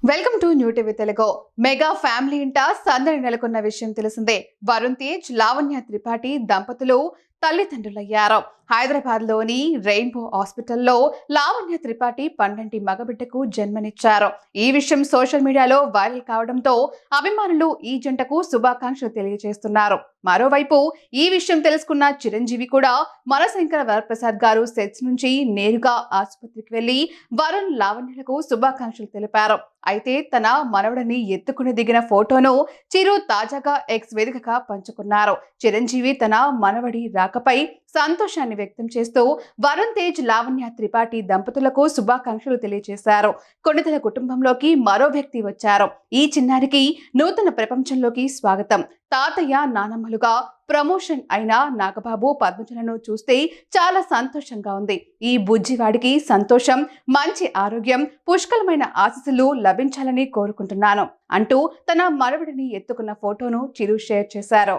Welcome to new TV Telugu. Mega family ఇంట సందడి నెలకొన్న విషయం తెలిసిందే. వరుణ్ తేజ్, లావణ్య త్రిపాఠి దంపతులు తల్లిదండ్రులయ్యారు. హైదరాబాద్ లోని రెయిన్బో హాస్పిటల్లో లావణ్య త్రిపాఠి పండంటి మగబిడ్డకు జన్మనిచ్చారు. ఈ విషయం సోషల్ మీడియాలో వైరల్ కావడంతో అభిమానులు ఈ జంటకు శుభాకాంక్షలు తెలియజేస్తున్నారు. మరోవైపు ఈ విషయం తెలుసుకున్న చిరంజీవి కూడా మనశంకర వరప్రసాద్ గారు సెట్స్ నుంచి నేరుగా ఆసుపత్రికి వెళ్లి వరుణ్, లావణ్యలకు శుభాకాంక్షలు తెలిపారు. అయితే తన మనవడిని ఎత్తుకుని దిగిన ఫోటోను చిరు తాజాగా ఎక్స్ వేదికగా పంచుకున్నారు. చిరంజీవి తన మనవడి రాకపై సంతోషాన్ని వ్యక్తం చేస్తూ వరుణ్ తేజ్, లావణ్య త్రిపాఠి దంపతులకు శుభాకాంక్షలు తెలియజేశారు. కొన్నితన కుటుంబంలోకి మరో వ్యక్తి వచ్చారు. ఈ చిన్నారికి నూతన ప్రపంచంలోకి స్వాగతం. తాతయ్య, నానమ్మలుగా ప్రమోషన్ అయిన నాగబాబు, పద్మజలను చూస్తే చాలా సంతోషంగా ఉంది. ఈ బుజ్జివాడికి సంతోషం, మంచి ఆరోగ్యం, పుష్కలమైన ఆశీస్సులు లభించాలని కోరుకుంటున్నాను అంటూ తన మనవడిని ఎత్తుకున్న ఫోటోను చిరు షేర్ చేశారు.